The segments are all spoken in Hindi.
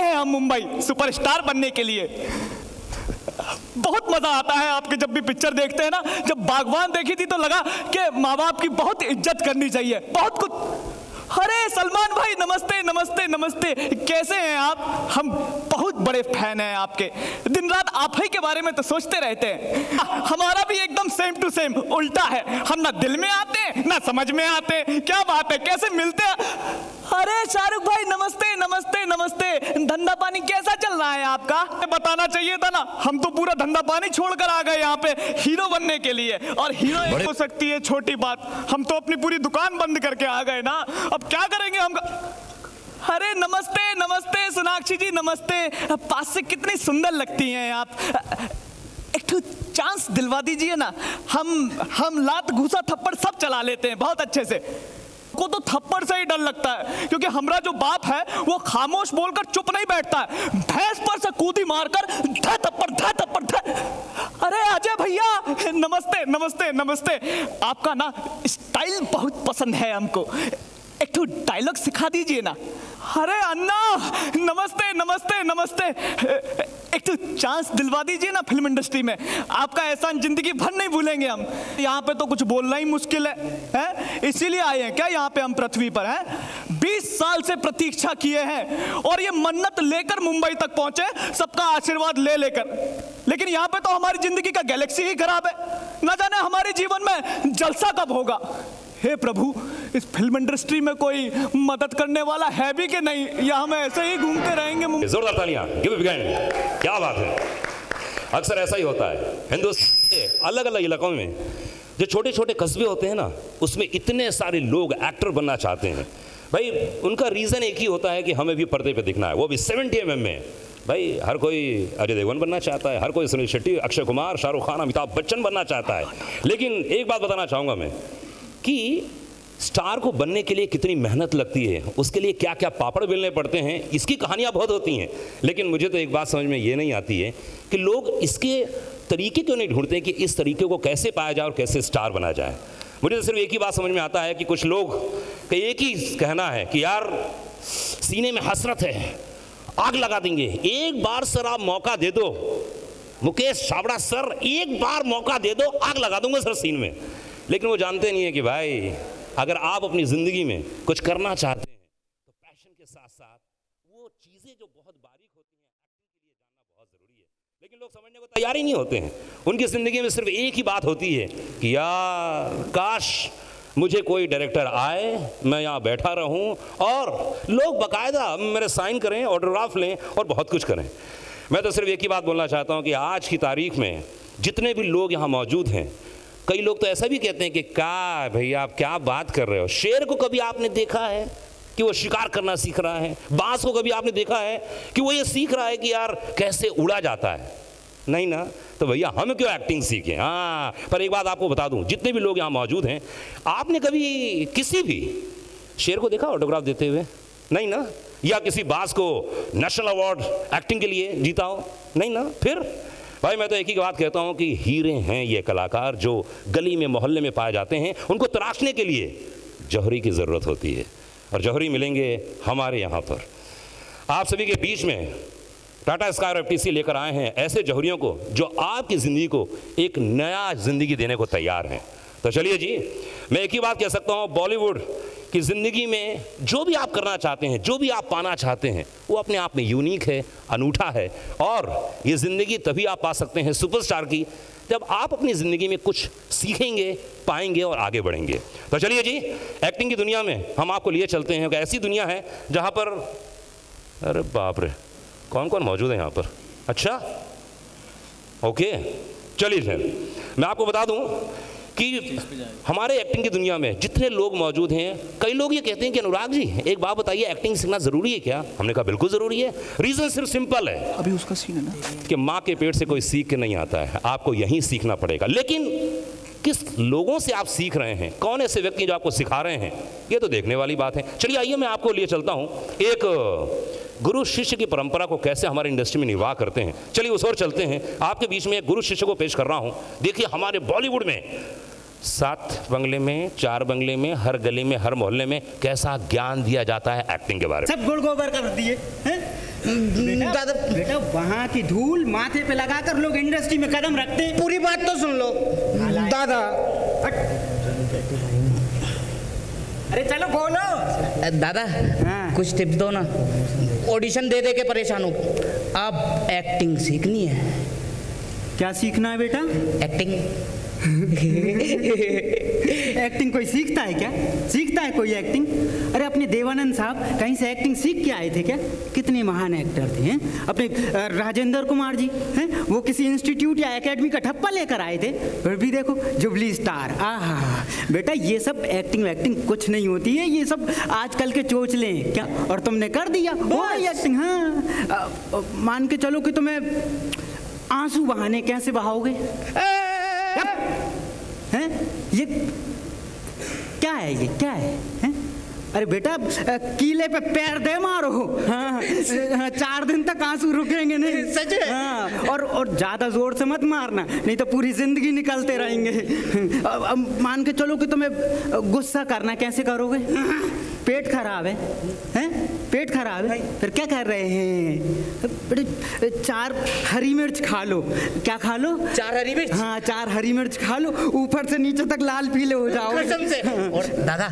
हैं हम मुंबई सुपरस्टार बनने के लिए। बहुत मजा आता है आपके जब भी पिक्चर देखते हैं ना। जब बागवान देखी थी तो लगा कि माँ बाप की बहुत इज्जत करनी चाहिए, बहुत कुछ। अरे सलमान भाई नमस्ते नमस्ते नमस्ते, कैसे हैं आप? हम बहुत बड़े फैन हैं आपके, दिन रात आप ही के बारे में तो सोचते रहते हैं। हमारा भी एकदम सेम टू सेम उल्टा है, हम ना दिल में आते ना समझ में आते। क्या बात है, कैसे मिलते हैं? अरे शाहरुख भाई नमस्ते नमस्ते नमस्ते, धंधा पानी कैसा चल रहा है आपका? बताना चाहिए था ना, हम तो पूरा धंधा पानी छोड़कर आ गए यहाँ पे हीरो बनने के लिए। और हीरो हो सकती है छोटी बात, हम तो अपनी पूरी दुकान बंद करके आ गए ना, अब क्या करेंगे हम? अरे नमस्ते नमस्ते सोनाक्षी जी नमस्ते, पास से कितनी सुंदर लगती हैं आप। एक तो चांस दिलवा दीजिए ना, हम लात घूसा थप्पड़ सब चला लेते हैं बहुत अच्छे से। को तो थप्पड़ से ही डर लगता है, क्योंकि हमारा जो बाप है वो खामोश बोलकर चुप नहीं बैठता है, भैंस पर से कूदी मारकर ध थप्पड़ ध थप्पड़ ध। अरे अजय भैया नमस्ते नमस्ते नमस्ते, आपका ना स्टाइल बहुत पसंद है हमको, एक तो डायलॉग सिखा दीजिए ना। अरे अन्ना नमस्ते नमस्ते नमस्ते, एक तो चांस दिलवा दीजिए ना फिल्म इंडस्ट्री में, आपका एहसान जिंदगी भर नहीं भूलेंगे हम। यहाँ पे तो कुछ बोलना ही मुश्किल है? इसीलिए आए हैं क्या यहाँ पे हम पृथ्वी पर? हैं 20 साल से प्रतीक्षा किए हैं और ये मन्नत लेकर मुंबई तक पहुंचे, सबका आशीर्वाद ले लेकर। लेकिन यहाँ पे तो हमारी जिंदगी का गैलेक्सी ही खराब है, ना जाने हमारे जीवन में जलसा कब होगा। हे प्रभु, इस फिल्म इंडस्ट्री में कोई मदद करने वाला है भी कि नहीं, या हम ऐसे ही घूमते रहेंगे? जोरदार तालियां, गिव इट बिग, क्या बात है। अक्सर ऐसा ही होता है हिंदुस्तान के अलग अलग इलाकों में, जो छोटे छोटे कस्बे होते हैं ना, उसमें इतने सारे लोग एक्टर बनना चाहते हैं। भाई उनका रीज़न एक ही होता है कि हमें भी पर्दे पे दिखना है, वो भी 70 mm में। भाई हर कोई अजय देवगन बनना चाहता है, हर कोई सुनील शेट्टी, अक्षय कुमार, शाहरुख खान, अमिताभ बच्चन बनना चाहता है। लेकिन एक बात बताना चाहूँगा मैं कि स्टार को बनने के लिए कितनी मेहनत लगती है, उसके लिए क्या क्या पापड़ बेलने पड़ते हैं, इसकी कहानियाँ बहुत होती हैं। लेकिन मुझे तो एक बात समझ में ये नहीं आती है कि लोग इसके तरीके क्यों नहीं ढूंढते कि इस तरीके को कैसे पाया जाए और कैसे स्टार बना जाए। मुझे तो सिर्फ एक ही बात समझ में आता है कि कुछ लोग का एक ही कहना है कि यार सीने में हसरत है, आग लगा देंगे, एक बार सर आप मौका दे दो, मुकेश छाबड़ा सर एक बार मौका दे दो, आग लगा दूंगा सर सीन में। लेकिन वो जानते नहीं है कि भाई अगर आप अपनी ज़िंदगी में कुछ करना चाहते हैं तो पैशन के साथ साथ वो चीज़ें जो बहुत बारीक होती हैं एक्टिंग के लिए जानना बहुत ज़रूरी है। लेकिन लोग समझने को तैयार ही नहीं होते हैं। उनकी ज़िंदगी में सिर्फ एक ही बात होती है कि यार काश मुझे कोई डायरेक्टर आए, मैं यहाँ बैठा रहूँ और लोग बाकायदा मेरे साइन करें, ऑटोग्राफ लें और बहुत कुछ करें। मैं तो सिर्फ एक ही बात बोलना चाहता हूँ कि आज की तारीख में जितने भी लोग यहाँ मौजूद हैं, कई लोग तो ऐसा भी कहते हैं कि क्या भैया आप क्या बात कर रहे हो, शेर को कभी आपने देखा है कि वो शिकार करना सीख रहा है? बांस को कभी आपने देखा है कि वो ये सीख रहा है कि यार कैसे उड़ा जाता है? नहीं ना। तो भैया हम क्यों एक्टिंग सीखें? हाँ, पर एक बात आपको बता दूं, जितने भी लोग यहाँ मौजूद हैं, आपने कभी किसी भी शेर को देखा ऑटोग्राफ देते हुए? नहीं ना। या किसी बांस को नेशनल अवार्ड एक्टिंग के लिए जीता हो? नहीं ना। फिर भाई मैं तो एक ही बात कहता हूँ कि हीरे हैं ये कलाकार जो गली में मोहल्ले में पाए जाते हैं, उनको तराशने के लिए जौहरी की ज़रूरत होती है और जौहरी मिलेंगे हमारे यहाँ पर। आप सभी के बीच में टाटा स्काई और FTC लेकर आए हैं ऐसे जौहरियों को जो आपकी ज़िंदगी को एक नया ज़िंदगी देने को तैयार हैं। तो चलिए जी, मैं एक ही बात कह सकता हूँ, बॉलीवुड की ज़िंदगी में जो भी आप करना चाहते हैं, जो भी आप पाना चाहते हैं, वो अपने आप में यूनिक है, अनूठा है। और ये ज़िंदगी तभी आप पा सकते हैं सुपरस्टार की, जब आप अपनी ज़िंदगी में कुछ सीखेंगे, पाएंगे और आगे बढ़ेंगे। तो चलिए जी, एक्टिंग की दुनिया में हम आपको लिए चलते हैं। ऐसी दुनिया है जहाँ पर, अरे बाप रे, कौन कौन मौजूद है यहाँ पर? अच्छा ओके, चलिए फिर मैं आपको बता दूँ कि हमारे एक्टिंग की दुनिया में जितने लोग मौजूद हैं, कई लोग ये कहते हैं कि अनुराग जी एक बात बताइए, एक्टिंग सीखना ज़रूरी है क्या? हमने कहा बिल्कुल ज़रूरी है। रीज़न सिर्फ सिंपल है, अभी उसका सीन है ना कि माँ के पेट से कोई सीख के नहीं आता है, आपको यहीं सीखना पड़ेगा। लेकिन किस लोगों से आप सीख रहे हैं, कौन ऐसे व्यक्ति जो आपको सिखा रहे हैं, ये तो देखने वाली बात है। चलिए आइए मैं आपको लिए चलता हूँ एक गुरु शिष्य की परंपरा को कैसे हमारे इंडस्ट्री में निर्वाह करते हैं। चलिए उस ओर चलते हैं। आपके बीच में एक गुरु शिष्य को पेश कर रहा हूँ। देखिए हमारे बॉलीवुड में 7 बंगले में, 4 बंगले में, हर गली में, हर मोहल्ले में कैसा ज्ञान दिया जाता है एक्टिंग के बारे में। सब गुड़ गोबर कर दिए हैं, दादा बेटा वहाँ की धूल माथे पे लगाकर लोग इंडस्ट्री में कदम रखते हैं। पूरी बात तो सुन लो दादा। अरे चलो बोलो। दादा हाँ। कुछ टिप्स दो ना, ऑडिशन दे दे के परेशान हो। अब एक्टिंग सीखनी है। क्या सीखना है बेटा? एक्टिंग। एक्टिंग कोई सीखता है क्या? सीखता है कोई एक्टिंग? अरे अपने देवानंद साहब कहीं से एक्टिंग सीख के आए थे क्या? कितने महान एक्टर थे हैं अपने राजेंद्र कुमार जी हैं, वो किसी इंस्टीट्यूट या एकेडमी का ठप्पा लेकर आए थे, फिर भी देखो जुबली स्टार। आहा बेटा ये सब एक्टिंग वैक्टिंग कुछ नहीं होती है, ये सब आजकल के चोचले हैं क्या? और तुमने कर दिया वो एक्टिंग। हाँ मान के चलो कि तुम्हें आंसू बहाने कैसे बहाओगे? हैं ये क्या है? ये क्या है हैं? अरे बेटा कीले पे पैर दे मारो। हाँ 4 दिन तक आंसू रुकेंगे नहीं। सच है? हाँ और ज्यादा जोर से मत मारना, नहीं तो पूरी जिंदगी निकलते रहेंगे। अब मान के चलो कि तुम्हें गुस्सा करना, कैसे करोगे? पेट खराब है हैं? पेट खराब है, फिर क्या कर रहे हैं? बेटे 4 हरी मिर्च खा लो। क्या खा लो? 4 हरी मिर्च। हाँ 4 हरी मिर्च खा लो, ऊपर से नीचे तक लाल पीले हो जाओ कसम से। और दादा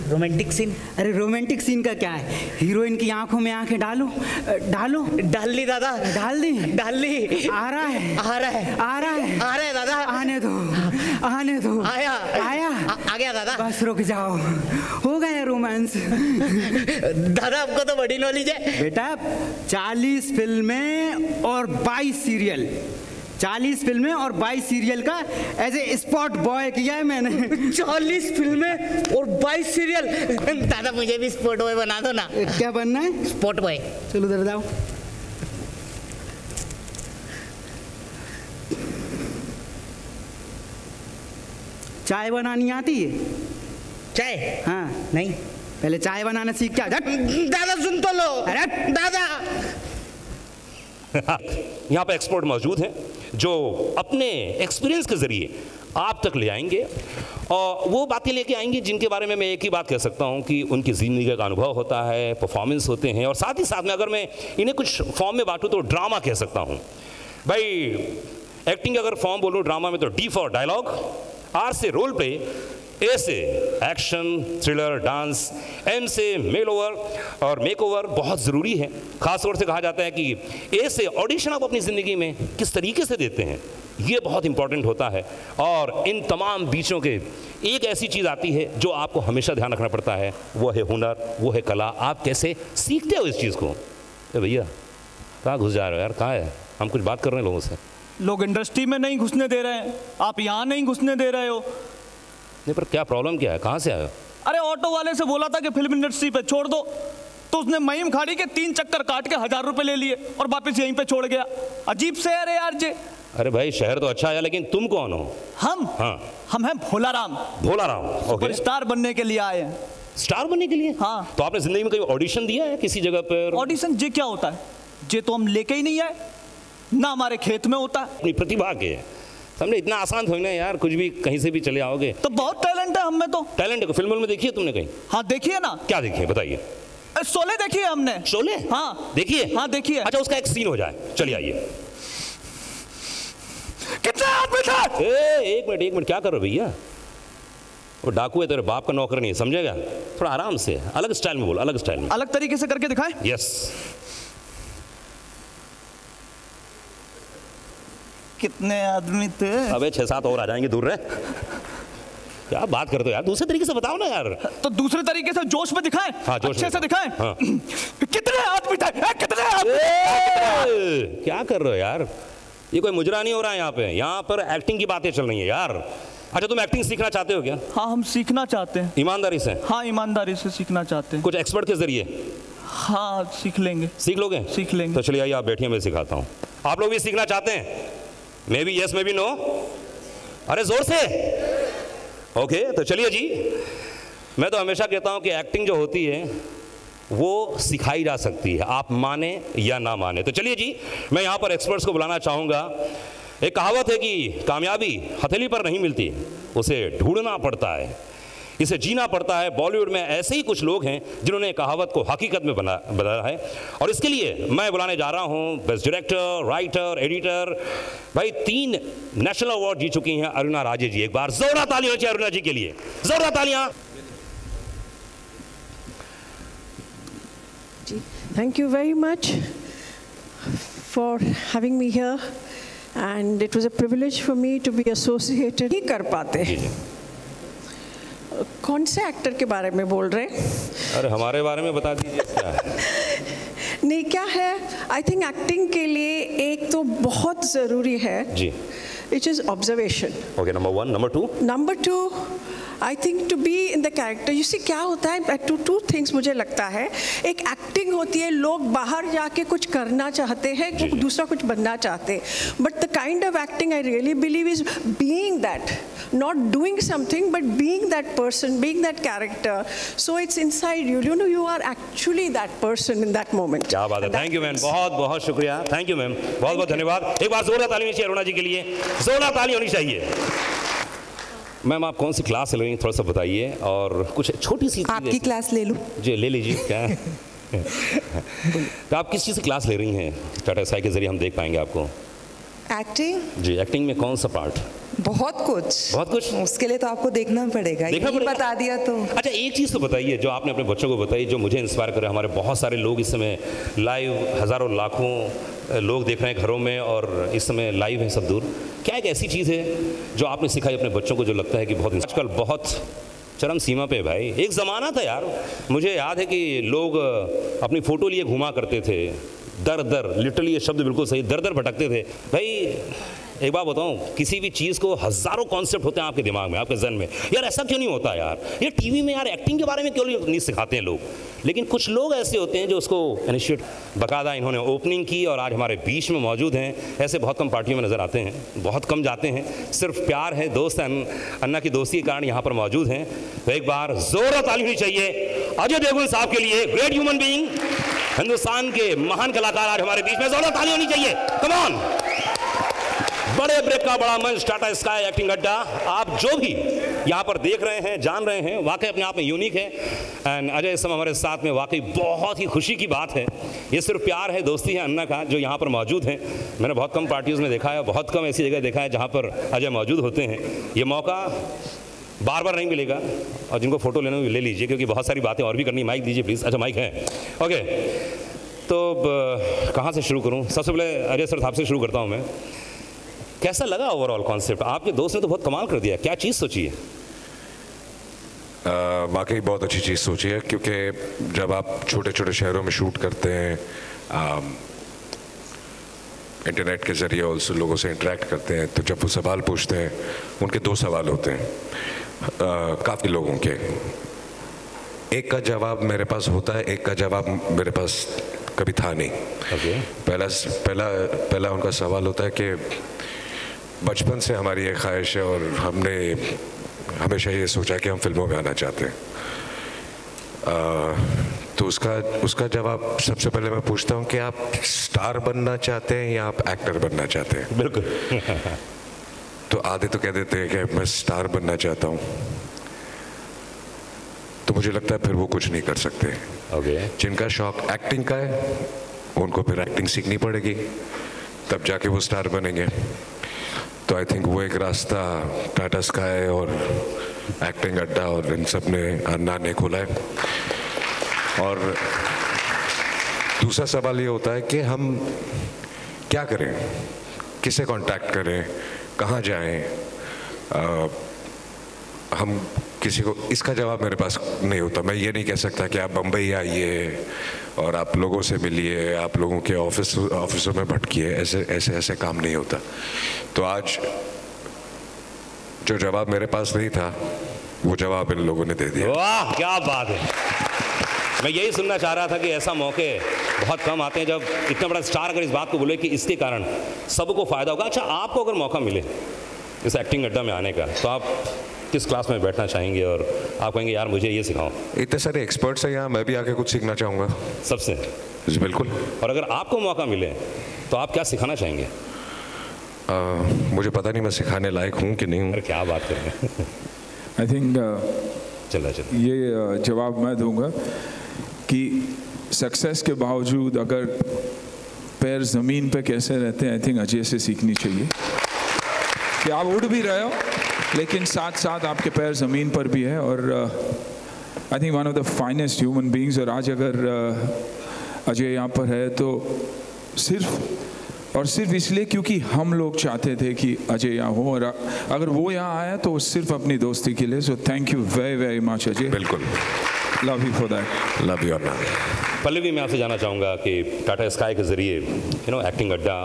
रोमांटिक सीन। अरे रोमांटिक सीन का क्या है? हीरोइन की आंखों में आंखें डालो। डालो। डाल ली दादा। डाल दी? डाल ली। आ रहा है, आ रहा है, आ रहा है, आ रहा है दादा। आने दो, आने दो। आया आया आ गया दादा। बस रुक जाओ, हो गया रोमांस। दादा आपको तो बड़ी नॉलेज है। बेटा 40 फिल्में और 22 सीरियल, 40 फिल्में और 22 सीरियल का एज ए स्पॉट बॉय किया है मैंने। 40 फिल्में और 22 सीरियल। दादा मुझे भी स्पॉट बॉय बना दो ना। क्या बनना है? Spot boy. चलो उधर जाओ। चाय बनानी आती है? चाय? हाँ नहीं। पहले चाय बनाना सीख क्या। दादा सुन तो लो। अरे दादा यहाँ पे एक्सपर्ट मौजूद हैं जो अपने एक्सपीरियंस के जरिए आप तक ले आएंगे और वो बातें लेके आएंगे जिनके बारे में मैं एक ही बात कह सकता हूँ कि उनकी ज़िंदगी का अनुभव होता है, परफॉर्मेंस होते हैं, और साथ ही साथ में अगर मैं इन्हें कुछ फॉर्म में बांटूँ तो ड्रामा कह सकता हूँ। भाई एक्टिंग अगर फॉर्म बोलूँ ड्रामा में तो D फॉर डायलॉग, R से रोल प्ले, A से एक्शन थ्रिलर डांस, M से मेल ओवर और मेक ओवर बहुत ज़रूरी है। ख़ास तौर से कहा जाता है कि A से ऑडिशन आप अपनी ज़िंदगी में किस तरीके से देते हैं, ये बहुत इंपॉर्टेंट होता है। और इन तमाम बीचों के एक ऐसी चीज़ आती है जो आपको हमेशा ध्यान रखना पड़ता है, वो है हुनर, वो है कला। आप कैसे सीखते हो इस चीज़ को? भैया कहाँ घुस जा रहे हो यार? कहाँ है? हम कुछ बात कर रहे हैं लोगों से। लोग इंडस्ट्री में नहीं घुसने दे रहे हैं, आप यहाँ नहीं घुसने दे रहे हो। नहीं पर क्या प्रॉब्लम क्या है? कहाँ से आए हो? अरे ऑटो वाले से बोला था कि फिल्म इंडस्ट्री पे छोड़ दो, तो उसने महीम खाड़ी के 3 चक्कर काट के 1000 रुपए ले लिए और वापस यहीं पे छोड़ गया। अजीब शहर है यार जे। अरे भाई शहर तो अच्छा है, लेकिन तुम कौन हो? हम? हाँ हम हैं भोलाराम। भोलाराम। ओके, सुपरस्टार बनने के लिए आए हैं। स्टार बनने के लिए? हाँ। तो आपने जिंदगी में कभी ऑडिशन दिया है किसी जगह पर? ऑडिशन जे क्या होता है? जे तो हम लेके ही नहीं आए, ना हमारे खेत में होता है। अपनी प्रतिभा के समझे, इतना आसान थोड़ी ना यार, कुछ भी कहीं से भी चले आओगे। तो बहुत टैलेंट है हम में तो। टैलेंट है? फिल्म में देखी है तुमने कहीं? हाँ देखिए ना। क्या देखी है बताइए? शोले देखी है हमने। शोले? हाँ देखिए। हाँ देखिए। अच्छा उसका एक सीन हो जाए, चलिए आइए। कितने आदमी थे? एक मिनट क्या कर रहे हो भैया? वो डाकू है, तेरे बाप का नौकर नहीं, समझेगा? थोड़ा आराम से, अलग स्टाइल में बोलो, अलग स्टाइल में। अलग तरीके से करके दिखाए। यस। कितने आदमी थे? अबे 6-7 और आ जाएंगे, दूर रहे। क्या बात करते हो यार? दूसरे तरीके से बताओ ना यार। तो दूसरे तरीके से जोश में दिखाएं। हाँ, जोश अच्छे में से दिखाएं। हाँ। कितने आदमी थे? कितने आदमी? क्या कर रहे हो यार? ये कोई मुजरा नहीं हो रहा है यहाँ पे। यहाँ पर एक्टिंग की बातें चल रही है यार। अच्छा तुम एक्टिंग सीखना चाहते हो क्या? हाँ हम सीखना चाहते हैं। ईमानदारी से? हाँ ईमानदारी से सीखना चाहते हैं। कुछ एक्सपर्ट के जरिए? हाँ सीख लेंगे। सीख लोगे? सीख लेंगे। तो चलिए आइए, आप बैठिए, मैं सिखाता हूँ। आप लोग भी सीखना चाहते हैं? May be yes, may be no. अरे जोर से। ओके तो चलिए जी। मैं तो हमेशा कहता हूँ कि एक्टिंग जो होती है वो सिखाई जा सकती है, आप माने या ना माने। तो चलिए जी, मैं यहाँ पर एक्सपर्ट्स को बुलाना चाहूँगा। एक कहावत है कि कामयाबी हथेली पर नहीं मिलती, उसे ढूंढना पड़ता है। इसे जीना पड़ता है। बॉलीवुड में ऐसे ही कुछ लोग हैं जिन्होंने कहावत को हकीकत में बदला है, और इसके लिए मैं बुलाने जा रहा हूं बेस्ट डायरेक्टर, राइटर, एडिटर, भाई 3 नेशनल अवार्ड जीत चुकी हैं अरुणा राजे जी। एक बार जोरदार तालियां होनी चाहिए अरुणा जी के लिए, जोरदार तालियां। Thank you very much for having me here, and it was a privilege for me to be associated. नहीं कर पाते। कौन से एक्टर के बारे में बोल रहे हैं? अरे हमारे बारे में बता दीजिए क्या है। नहीं, क्या है, आई थिंक एक्टिंग के लिए एक तो बहुत ज़रूरी है जी, which is observation. Okay, number 1, number 2? Number 2, I think to be in the character, you see क्या होता है, two things मुझे लगता है। एक एक्टिंग होती है, लोग बाहर जाके कुछ करना चाहते हैं, दूसरा कुछ बनना चाहते हैं, but the kind of acting I really believe is being that, not doing something but being that person, being that character, so it's inside you, you know, you are actually that person in that moment. क्या बात है, थैंक यू मैम, बहुत बहुत शुक्रिया, थैंक यू मैम, बहुत बहुत धन्यवाद। एक बार जोरदार ताली होनी चाहिए अरुणा जी के लिए, जोरदार ताली होनी चाहिए। मैम आप कौन सी क्लास ले रही हैं, थोड़ा सा बताइए, और कुछ छोटी सी आपकी क्लास ले लूं? जी ले लीजिए। क्या तो आप किस चीज़ की क्लास ले रही हैं? टाटा स्काई के जरिए हम देख पाएंगे आपको। एक्टिंग? जी, एक्टिंग में कौन सा पार्ट? बहुत कुछ। बहुत कुछ? उसके लिए तो आपको देखना पड़ेगा, बता दिया तो। अच्छा, एक चीज़ तो बताइए जो आपने अपने बच्चों को बताई, जो मुझे इंस्पायर करे। हमारे बहुत सारे लोग इस समय लाइव, हज़ारों लाखों लोग देख रहे हैं घरों में, और इस समय लाइव है सब दूर। क्या एक ऐसी चीज़ है जो आपने सिखाई अपने बच्चों को, जो लगता है कि बहुत आजकल बहुत चरम सीमा पे भाई? एक ज़माना था यार, मुझे याद है कि लोग अपनी फ़ोटो लिए घुमा करते थे, दर दर, लिटरली ये शब्द बिल्कुल सही, दर दर भटकते थे भाई। एक बात बताऊं, किसी भी चीज़ को हज़ारों कॉन्सेप्ट होते हैं आपके दिमाग में, आपके जहन में, यार ऐसा क्यों नहीं होता यार? ये टीवी में यार एक्टिंग के बारे में क्यों नहीं सिखाते हैं लोग? लेकिन कुछ लोग ऐसे होते हैं जो उसको इनिशिएट, बाकायदा इन्होंने ओपनिंग की और आज हमारे बीच में मौजूद हैं। ऐसे बहुत कम पार्टियों में नज़र आते हैं, बहुत कम जाते हैं, सिर्फ प्यार है, दोस्त है, अन्ना की दोस्ती के कारण यहाँ पर मौजूद हैं। तो एक बार जोरदार ताली होनी चाहिए अजय देवगन साहब के लिए, ग्रेट ह्यूमन बीइंग, हिंदुस्तान के महान कलाकार आज हमारे बीच में, जोरदार ताली होनी चाहिए। Come on. बड़े ब्रेक का बड़ा मंच, टाटा स्काई एक्टिंग अड्डा। आप जो भी यहाँ पर देख रहे हैं, जान रहे हैं, वाकई अपने आप में यूनिक है। एंड अजय इस समय हमारे साथ में, वाकई बहुत ही खुशी की बात है। ये सिर्फ प्यार है, दोस्ती है अन्ना का, जो यहाँ पर मौजूद हैं। मैंने बहुत कम पार्टीज़ में देखा है, बहुत कम ऐसी जगह देखा है जहाँ पर अजय मौजूद होते हैं। ये मौका बार बार नहीं मिलेगा, और जिनको फ़ोटो लेना ले लीजिए, क्योंकि बहुत सारी बातें और भी करनी। माइक दीजिए प्लीज़। अच्छा माइक है, ओके। तो कहाँ से शुरू करूँ? सबसे पहले अजय सर आपसे शुरू करता हूँ मैं। कैसा लगा ओवरऑल कॉन्सेप्ट? आपके दोस्त ने तो बहुत कमाल कर दिया, क्या चीज़ सोची है? वाकई बहुत अच्छी चीज़ सोची है, क्योंकि जब आप छोटे छोटे शहरों में शूट करते हैं, इंटरनेट के ज़रिए ऑल्सो लोगों से इंटरेक्ट करते हैं, तो जब वो सवाल पूछते हैं, उनके 2 सवाल होते हैं काफ़ी लोगों के। एक का जवाब मेरे पास होता है, एक का जवाब मेरे पास कभी था नहीं। पहला उनका सवाल होता है कि बचपन से हमारी ये ख्वाहिश है और हमने हमेशा ये सोचा कि हम फिल्मों में आना चाहते हैं। तो उसका जवाब सबसे पहले मैं पूछता हूँ कि आप स्टार बनना चाहते हैं या आप एक्टर बनना चाहते हैं? बिल्कुल। तो आधे तो कह देते हैं कि मैं स्टार बनना चाहता हूँ, तो मुझे लगता है फिर वो कुछ नहीं कर सकते। जिनका शौक एक्टिंग का है, उनको फिर एक्टिंग सीखनी पड़ेगी, तब जाके वो स्टार बनेंगे। तो आई थिंक वो एक रास्ता टाटा स्काई और एक्टिंग अड्डा और इन सब ने, अन्ना ने खोला है। और दूसरा सवाल ये होता है कि हम क्या करें, किसे कांटेक्ट करें, कहाँ जाएं? हम किसी को, इसका जवाब मेरे पास नहीं होता। मैं ये नहीं कह सकता कि आप बम्बई आइए और आप लोगों से मिलिए, आप लोगों के ऑफिसों में भटकिए, ऐसे काम नहीं होता। तो आज जो जवाब मेरे पास नहीं था, वो जवाब इन लोगों ने दे दिया। वाह क्या बात है। मैं यही सुनना चाह रहा था कि ऐसा मौके बहुत कम आते हैं, जब इतना बड़ा स्टार अगर इस बात को बोले कि इसके कारण सबको फ़ायदा होगा। अच्छा, आपको अगर मौका मिले इस एक्टिंग अड्डा में आने का, तो आप किस क्लास में बैठना चाहेंगे और आप कहेंगे यार मुझे ये सिखाओ? इतने सारे एक्सपर्ट्स हैं यहाँ, मैं भी आके कुछ सीखना चाहूँगा सबसे। जी बिल्कुल। और अगर आपको मौका मिले तो आप क्या सिखाना चाहेंगे? मुझे पता नहीं मैं सिखाने लायक हूँ कि नहीं हूँ। अरे क्या बात कर रहे हैं। आई थिंक चल रहा है। ये जवाब मैं दूंगा कि सक्सेस के बावजूद अगर पैर ज़मीन पे कैसे रहते हैं, आई थिंक अजय से सीखनी चाहिए कि आप उड़ भी रहे हो लेकिन साथ साथ आपके पैर ज़मीन पर भी है। और I think one of the finest human beings. और आज अगर अजय यहाँ पर है तो सिर्फ इसलिए क्योंकि हम लोग चाहते थे कि अजय यहाँ हो, और अगर वो यहाँ आया तो सिर्फ अपनी दोस्ती के लिए। So thank you very very much Ajay. बिल्कुल, love you for that. Love you. Pallavi, मैं आपसे जानना चाहूँगा कि टाटा स्काई के ज़रिए एक्टिंग अड्डा,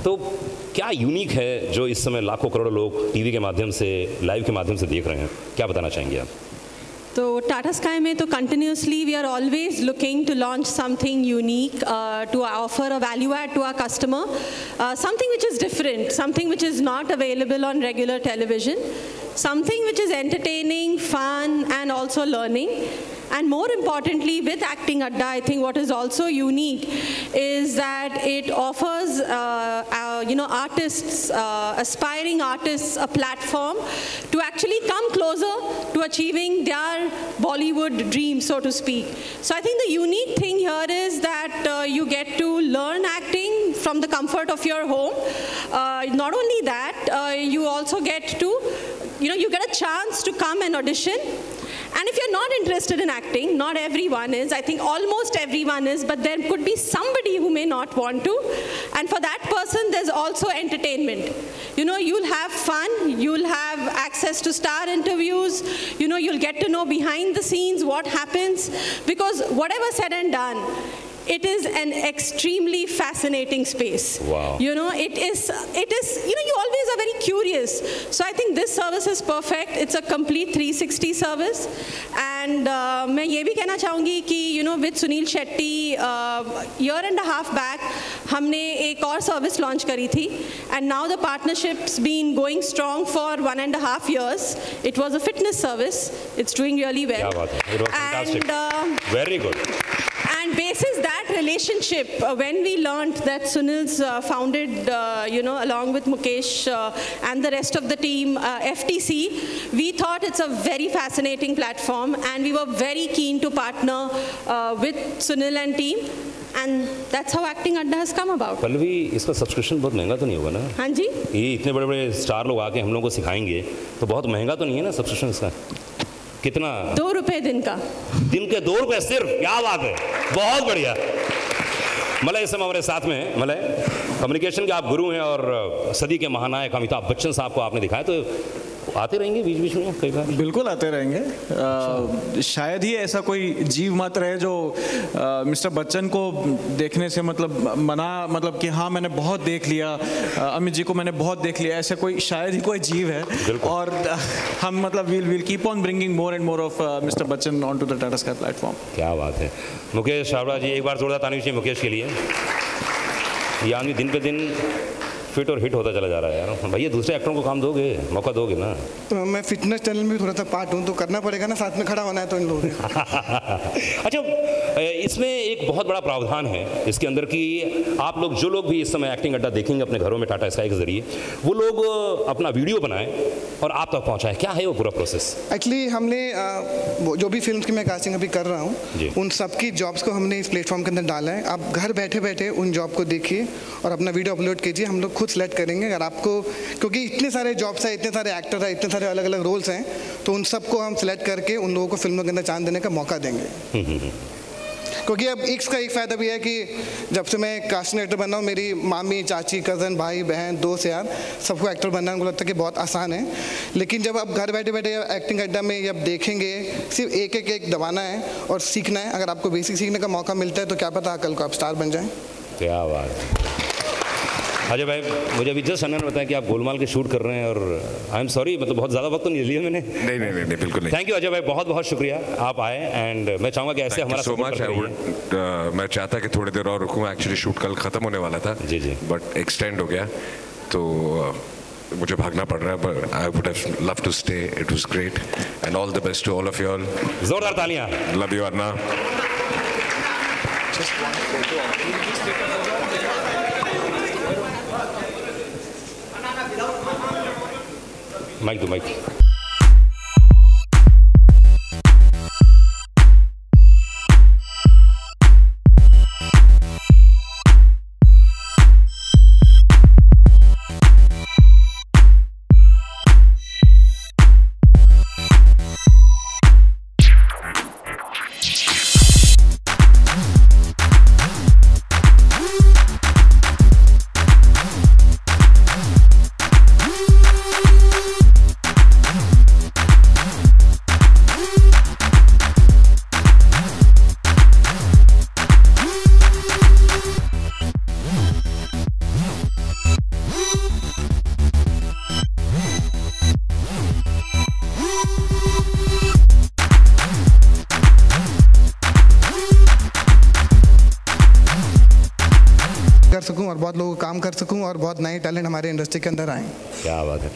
तो क्या यूनिक है जो इस समय लाखों करोड़ों लोग टीवी के माध्यम से, लाइव के माध्यम से देख रहे हैं? क्या बताना चाहेंगे आप? तो टाटा स्काई में तो continuously we are always looking to launch something unique, to offer a value add to our customer, something which is different, something which is not available on regular television, something which is entertaining, fun and also learning. And more importantly, with Acting Adda, I think what is also unique is that it offers artists, aspiring artists, a platform to actually come closer to achieving their Bollywood dream, so to speak. So I think the unique thing here is that you get to learn acting from the comfort of your home. Not only that, you also get to you get a chance to come and audition. And if you're not interested in acting, not everyone is, I think almost everyone is, but there could be somebody who may not want to. And for that person, there's also entertainment. You'll have fun, you'll have access to star interviews, you'll get to know behind the scenes what happens, because whatever said and done, it is an extremely fascinating space. Wow. It is, you always are very curious. So I think this service is perfect. It's a complete 360 service. And मैं ये भी कहना चाहूँगी कि with Sunil Shetty, year and a half back, हमने एक और सर्विस लॉन्च करी थी. And now the partnership's been going strong for 1.5 years. It was a fitness service. It's doing really well. क्या बात है. It was fantastic. Very good. And basis that relationship, when we learned that Sunil's founded, along with Mukesh and the rest of the team, FTC, we thought it's a very fascinating platform, and we were very keen to partner with Sunil and team, and that's how Acting Adda has come about. Pallavi, इसका सब्सक्रिप्शन बहुत महंगा तो नहीं होगा ना? हाँ जी. ये इतने बड़े बड़े स्टार लोग आके हम लोगों को सिखाएंगे तो बहुत महंगा तो नहीं है ना सब्सक्रिप्शन इसका? कितना? 2 रुपए दिन का. दिन के 2 रुपए सिर्फ? क्या बात है, बहुत बढ़िया। मलय, इस समय हमारे साथ में हैं मलय, कम्युनिकेशन के आप गुरु हैं और सदी के महानायक अमिताभ बच्चन साहब को आपने दिखाया, तो आते रहेंगे बीच बीच में कई बार? बिल्कुल आते रहेंगे। शायद ही ऐसा कोई जीव मात्र है जो मिस्टर बच्चन को देखने से मतलब कि हाँ मैंने बहुत देख लिया, अमित जी को मैंने बहुत देख लिया, ऐसा कोई शायद ही कोई जीव है। और हम will keep on bringing more and more of mister Bachchan on to the Tata Sky platform. क्या बात है। मुकेश छाबड़ा जी, एक बार जोरदार ताली चाहिए मुकेश के लिए। ये आदमी दिन पे दिन फिट और हिट होता चला जा रहा है यार। भैया दूसरे एक्टरों को काम दोगे, मौका दोगे ना? तो मैं फिटनेस चैनल में थोड़ा सा पार्ट हूँ तो करना पड़ेगा ना, साथ में खड़ा होना है तो इन लोगों को। अच्छा, इसमें एक बहुत बड़ा प्रावधान है इसके अंदर कि आप लोग, जो लोग भी इस समय एक्टिंग अड्डा देखेंगे अपने घरों में टाटा स्काई के जरिए, वो लोग अपना वीडियो बनाएं और आप तक पहुँचाएं। क्या है वो पूरा प्रोसेस? एक्चुअली हमने जो भी फिल्म की मैं कास्टिंग अभी कर रहा हूँ, उन सबकी जॉब्स को हमने इस प्लेटफॉर्म के अंदर डाला है। आप घर बैठे बैठे उन जॉब को देखिए और अपना वीडियो अपलोड कीजिए, हम लोग खुद सेलेक्ट करेंगे। अगर आपको, क्योंकि इतने सारे जॉब्स हैं, इतने सारे एक्टर हैं, इतने सारे अलग अलग रोल्स हैं, तो उन सबको हम सेलेक्ट करके उन लोगों को फिल्मों के अंदर चांस देने का मौका देंगे। क्योंकि अब इसका एक फ़ायदा भी है कि जब से मैं कास्टिंग एक्टर बना हूँ, मेरी मामी, चाची, कज़न, भाई, बहन, दोस्त, यार, सबको एक्टर बनना उनको लगता है कि बहुत आसान है। लेकिन जब आप घर बैठे बैठे एक्टिंग अड्डा में जब देखेंगे, सिर्फ एक दबाना है और सीखना है। अगर आपको बेसिक सीखने का मौका मिलता है तो क्या पता कल को आप स्टार बन जाएं। क्या बात। अजय भाई, मुझे अभी जस्ट अनन बताया कि आप गोलमाल के शूट कर रहे हैं, और आई एम सॉरी, मतलब बहुत ज़्यादा वक्त तो नहीं लिया मैंने। नहीं, बिल्कुल नहीं। थैंक यू अजय भाई, बहुत बहुत शुक्रिया आप आए। एंड मैं चाहूँगा कि ऐसे हमारा मैं चाहता कि थोड़ी देर और रुकूँ। एक्चुअली शूट कल ख़त्म होने वाला था जी, बट एक्सटेंड हो गया तो मुझे भागना पड़ रहा है, पर I would have love to stay. It was great and all the best to all of you all. जोरदार तालियां। Love you Anna. माइक दो, माइक। सकूं और बहुत लोगों को काम कर सकूं और बहुत नए टैलेंट हमारे इंडस्ट्री के अंदर आए। क्या बात है।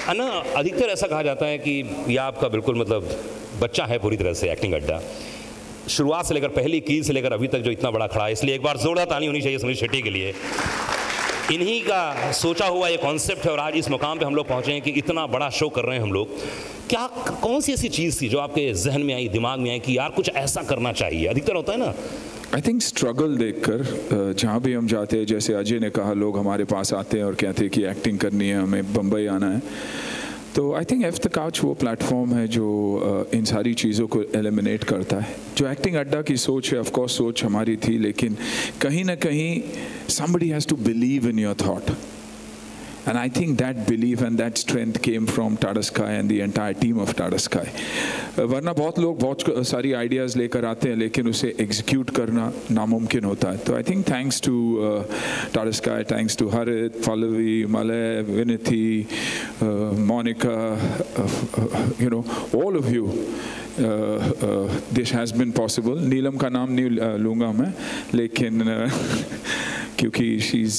अन्ना, अधिकतर ऐसा कहा जाता है कि यह आपका बिल्कुल मतलब बच्चा है पूरी तरह से एक्टिंग अड्डा, शुरुआत से लेकर पहली कील से लेकर अभी तक जो इतना बड़ा खड़ा है, इसलिए एक बार जोरदार ताली होनी चाहिए सुनील शेट्टी के लिए। इन्हीं का सोचा हुआ ये कॉन्सेप्ट है और आज इस मुकाम पे हम लोग पहुँचे हैं कि इतना बड़ा शो कर रहे हैं हम लोग। क्या कौन सी ऐसी चीज़ थी जो आपके जहन में आई, दिमाग में आई कि यार कुछ ऐसा करना चाहिए? अधिकतर होता है ना, आई थिंक स्ट्रगल देखकर जहाँ भी हम जाते हैं, जैसे अजय ने कहा, लोग हमारे पास आते हैं और कहते हैं कि एक्टिंग करनी है, हमें बम्बई आना है, तो I think F the couch वो प्लेटफॉर्म है जो इन सारी चीज़ों को एलिमिनेट करता है। जो एक्टिंग अड्डा की सोच है, ऑफ कोर्स सोच हमारी थी, लेकिन कहीं ना कहीं somebody has to believe in your thought. And I think that belief and that strength came from Tata Sky and the entire team of Tata Sky. वरना बहुत लोग बहुत सारी आइडियाज़ लेकर आते हैं लेकिन उसे एग्जीक्यूट करना नामुमकिन होता है। तो I think thanks to Tata Sky, thanks to Harit, Pallavi, Malay, Vinithi, Monica, you know, all of you. This has been possible. Neelam का नाम नहीं लूँगा मैं, लेकिन क्योंकि she's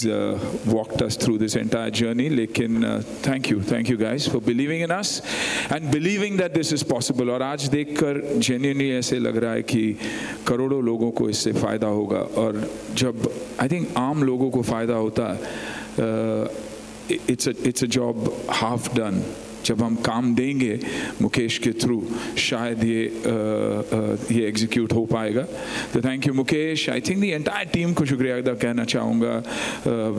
walked us through this entire journey. लेकिन thank you guys for believing in us and believing that this is possible. और आज देखकर genuinely ऐसे लग रहा है कि करोड़ों लोगों को इससे फ़ायदा होगा। और जब I think आम लोगों को फ़ायदा होता है, it's a job half done. जब हम काम देंगे मुकेश के थ्रू, शायद ये एग्जीक्यूट हो पाएगा। तो thank you Mukesh. I think the entire team को शुक्रिया अदा कहना चाहूँगा,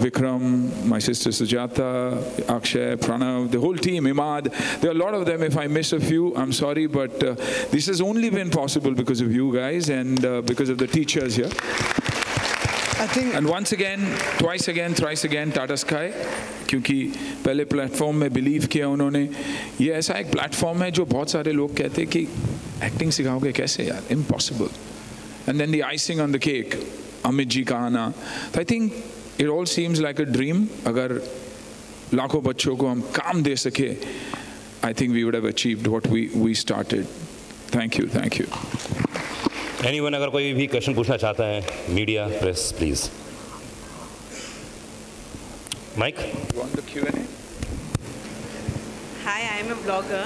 Vikram, my sister Sujata, Akshay, Pranav, the whole team, Imad, there are lot of them. If I miss a few, I am sorry, but this has only been possible because of you guys and because of the teachers here. And once again, twice again, thrice again, Tata Sky, क्योंकि पहले प्लेटफॉर्म में बिलीव किया उन्होंने। ये ऐसा एक प्लेटफॉर्म है जो बहुत सारे लोग कहते हैं कि एक्टिंग सिखाओगे कैसे यार, impossible. And then the icing on the cake, Amit ji का आना। तो I think it all seems like a dream. अगर लाखों बच्चों को हम काम दे सके, I think we would have achieved what we started. Thank you. Anyone अगर कोई भी क्वेश्चन पूछना चाहता है, media, press, please mike. Hi, I am a blogger.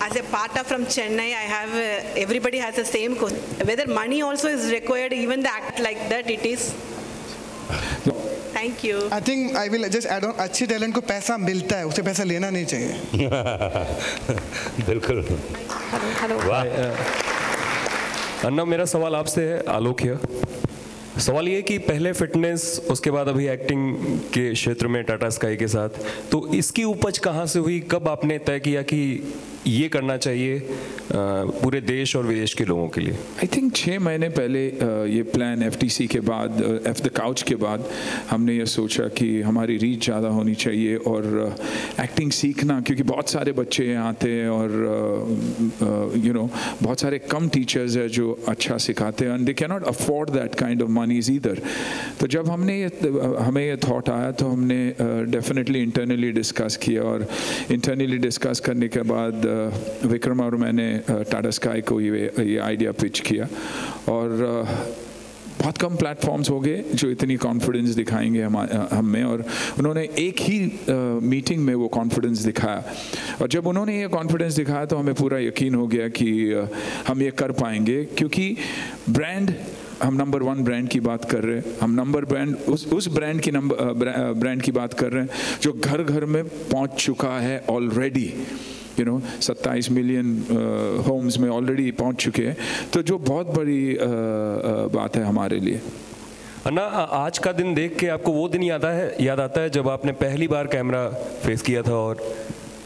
As a part of from Chennai, I have everybody has the same question. Whether money also is required, even the act like that, it is. Thank you. I think I will just add on. अच्छी टैलेंट को पैसा मिलता है, उसे पैसा लेना नहीं चाहिए। बिल्कुल। हेलो। अन्ना, मेरा सवाल आपसे है, आलोक है। सवाल ये कि पहले फिटनेस, उसके बाद अभी एक्टिंग के क्षेत्र में टाटा स्काई के साथ, तो इसकी उपज कहाँ से हुई? कब आपने तय किया कि ये करना चाहिए पूरे देश और विदेश के लोगों के लिए? आई थिंक 6 महीने पहले ये प्लान FTC के बाद, एफ द काउच के बाद, हमने ये सोचा कि हमारी रीच ज़्यादा होनी चाहिए और एक्टिंग सीखना, क्योंकि बहुत सारे बच्चे यहाँ आते हैं और यू नो बहुत सारे कम टीचर्स हैं जो अच्छा सिखाते हैं, and they can not afford that kind of monies either. तो जब हमें ये थॉट आया तो हमने डेफिनेटली इंटरनली डिस्कस किया, और इंटरनली डिस्कस करने के बाद विक्रम और मैंने टाटा स्काई को ये आइडिया पिच किया, और बहुत कम प्लेटफॉर्म्स हो गए जो इतनी कॉन्फिडेंस दिखाएंगे हम में, और उन्होंने एक ही मीटिंग में वो कॉन्फिडेंस दिखाया। और जब उन्होंने ये कॉन्फिडेंस दिखाया तो हमें पूरा यकीन हो गया कि हम ये कर पाएंगे, क्योंकि ब्रांड, हम नंबर 1 ब्रांड की बात कर रहे हैं, हम नंबर ब्रांड उस ब्रांड की बात कर रहे हैं जो घर घर में पहुंच चुका है ऑलरेडी। 27 मिलियन होम्स में ऑलरेडी पहुंच चुके हैं, तो जो बहुत बड़ी बात है हमारे लिए। अन्ना, आज का दिन देख के आपको वो दिन याद आता है जब आपने पहली बार कैमरा फेस किया था, और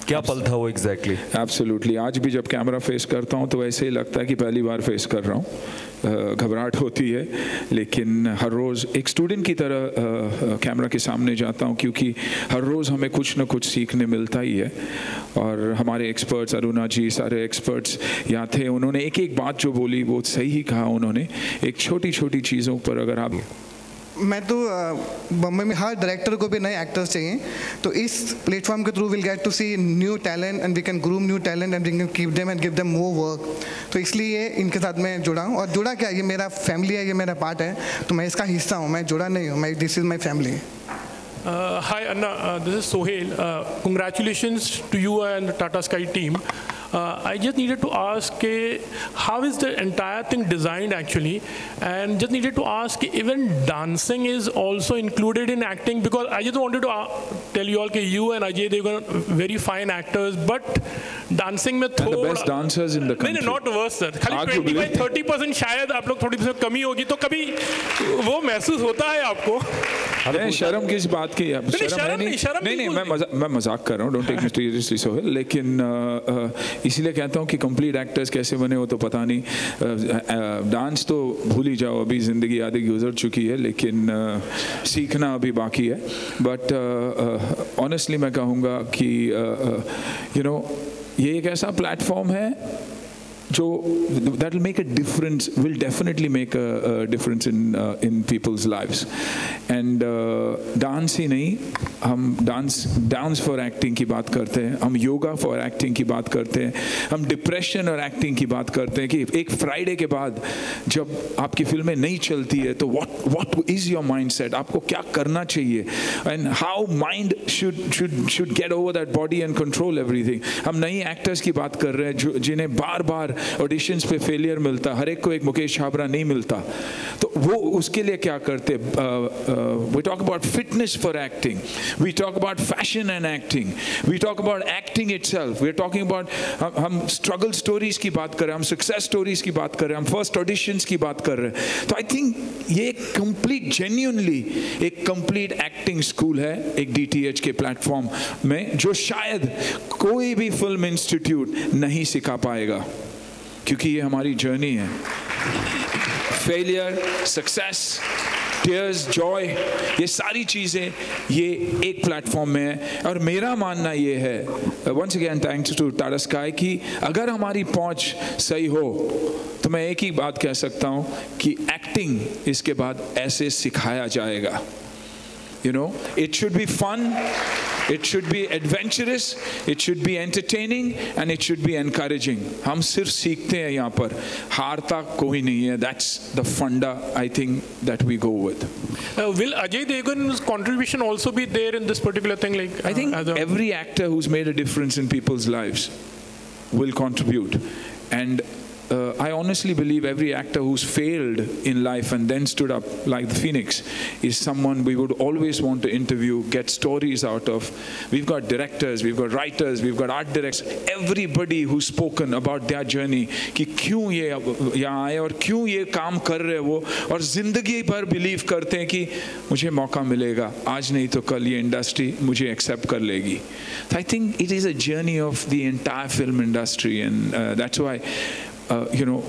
क्या पल था वो एग्जैक्टली? एब्सोल्युटली। आज भी जब कैमरा फेस करता हूँ तो ऐसे ही लगता है कि पहली बार फेस कर रहा हूँ। घबराहट होती है, लेकिन हर रोज़ एक स्टूडेंट की तरह कैमरा के सामने जाता हूँ, क्योंकि हर रोज़ हमें कुछ ना कुछ सीखने मिलता ही है। और हमारे एक्सपर्ट्स, अरुणा जी, सारे एक्सपर्ट्स यहाँ थे, उन्होंने एक एक बात जो बोली वो सही ही कहा उन्होंने। एक छोटी छोटी चीज़ों पर अगर आप मैं तो बम्बई में हर डायरेक्टर को भी नए एक्टर्स चाहिए, तो इस प्लेटफॉर्म के through will get to see new talent and we can groom new talent and we can keep them and give them more work. तो इसलिए इनके साथ मैं जुड़ा हूँ, और जुड़ा क्या, ये मेरा फैमिली है, ये मेरा पार्ट है, तो मैं इसका हिस्सा हूँ, मैं जुड़ा नहीं हूँ, मैं this is my family. Hi Anna, this is Sohail. Congratulations to you and the Tata Sky team. I just needed to ask how is the entire thing designed actually, and just needed to ask even dancing is also included in acting, because I just wanted to tell you all that you and Ajay Devgan very fine actors, but dancing में थोड़ा, and the best dancers in the country. नहीं, not worse sir, खाली 25-30% शायद आप लोग थोड़ी सी कमी होगी, तो कभी वो महसूस होता है आपको? नहीं, शर्म किस बात की है? नहीं, मैं मजाक कर रहा हूँ, don't take me seriously Sohail, लेकिन इसीलिए कहता हूँ कि कंप्लीट एक्टर्स कैसे बने वो तो पता नहीं। डांस तो भूल ही जाओ, अभी ज़िंदगी आधी गुजर चुकी है, लेकिन सीखना अभी बाकी है। बट ऑनेस्टली मैं कहूँगा कि यू नो ये एक ऐसा प्लेटफॉर्म है जो that will make a difference, will definitely make a difference in people's lives. And dance ही नहीं, हम डांस फॉर एक्टिंग की बात करते हैं, हम योगा फॉर एक्टिंग की बात करते हैं, हम डिप्रेशन और एक्टिंग की बात करते हैं कि एक फ्राइडे के बाद जब आपकी फिल्में नहीं चलती है तो what is your mindset, आपको क्या करना चाहिए, and how mind should get over that body and control everything. हम नई एक्टर्स की बात कर रहे हैं जिन्हें बार बार ऑडिशंस पे फेलियर मिलता, हर एक को एक मुकेश छाबरा नहीं मिलता, तो वो उसके लिए क्या करते? We talk about fitness for acting, we talk about fashion and acting, we talk about acting itself, we are talking about हम स्ट्रगल स्टोरीज की बात कर रहे हैं, हम सक्सेस स्टोरीज की बात कर रहे हैं, हम फर्स्ट ऑडिशंस की बात कर रहे हैं। तो आई थिंक ये कंप्लीट जेन्युइनली एक कंप्लीट एक्टिंग स्कूल है एक DTH के प्लेटफॉर्म में, जो शायद कोई भी फिल्म इंस्टीट्यूट नहीं सिखा पाएगा, क्योंकि ये हमारी जर्नी है। फेलियर, सक्सेस, टीयर्स, जॉय, ये सारी चीज़ें ये एक प्लेटफॉर्म में है। और मेरा मानना ये है, once again thanks to Tata Sky, कि अगर हमारी पहुंच सही हो तो मैं एक ही बात कह सकता हूँ कि एक्टिंग इसके बाद ऐसे सिखाया जाएगा। You know, it should be fun, it should be adventurous, it should be entertaining, and it should be encouraging. हम सिर्फ सीखते हैं यहाँ पर, हारता कोई नहीं है. That's the funda I think that we go with. Will Ajay Devgan's contribution also be there in this particular thing? Like I think every actor who's made a difference in people's lives will contribute, and I honestly believe every actor who's failed in life and then stood up like the Phoenix is someone we would always want to interview, get stories out of. We've got directors, we've got writers, we've got art directors, everybody who's spoken about their journey कि क्यों ये यहाँ आए और क्यों ये काम कर रहे वो, और जिंदगी भर बिलीव करते हैं कि मुझे मौका मिलेगा, आज नहीं तो कल ये इंडस्ट्री मुझे एक्सेप्ट कर लेगी. So I think it is a journey of the entire film industry, and that's why you know,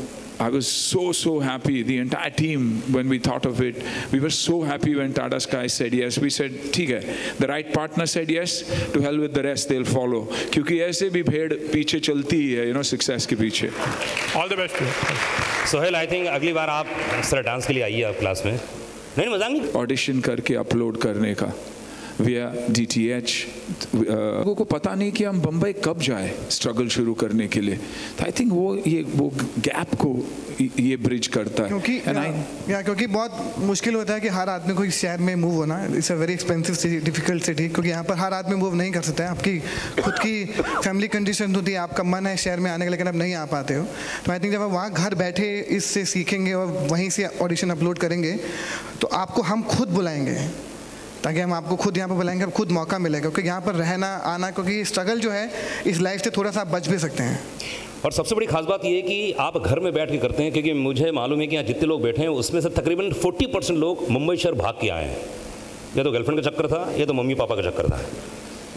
I was so happy, the entire team, when we thought of it. We were so happy when Tata Sky said yes. We said ठीक है, the right partner said yes, to hell with the rest, they'll follow. क्योंकि ऐसे भी भेड़ पीछे चलती ही है, you know, success के पीछे. All the best. Sohail, I think अगली बार आप इस तरह डांस के लिए आइए आप क्लास में. नहीं मजाक नहीं. ऑडिशन करके अपलोड करने का via DTH. लोगों को पता नहीं कि हम बम्बई कब जाए स्ट्रगल शुरू करने के लिए. आई थिंक वो गैप को ये ब्रिज करता है. क्योंकि बहुत मुश्किल होता है कि हर आदमी को इस शहर में मूव होना. It's a very expensive city, difficult city, क्योंकि यहाँ पर हर आदमी मूव नहीं कर सकता है. आपकी खुद की फैमिली कंडीशन होती है, आपका मन है शहर में आने का, लेकिन आप नहीं आ पाते हो. तो आई थिंक जब आप वहाँ घर बैठे इससे सीखेंगे और वहीं से ऑडिशन अपलोड करेंगे, तो आपको हम खुद बुलाएंगे, ताकि हम आपको खुद यहाँ पर बुलाएंगे, अब खुद मौका मिलेगा. क्योंकि यहाँ पर रहना आना, क्योंकि स्ट्रगल जो है इस लाइफ से थोड़ा सा आप बच भी सकते हैं. और सबसे बड़ी खास बात ये है कि आप घर में बैठ के करते हैं, क्योंकि मुझे मालूम है कि यहाँ जितने लोग बैठे हैं उसमें से तकरीबन 40% लोग मुंबई शहर भाग के आए हैं. या तो गर्लफ्रेंड का चक्कर था, या तो मम्मी पापा का चक्कर था.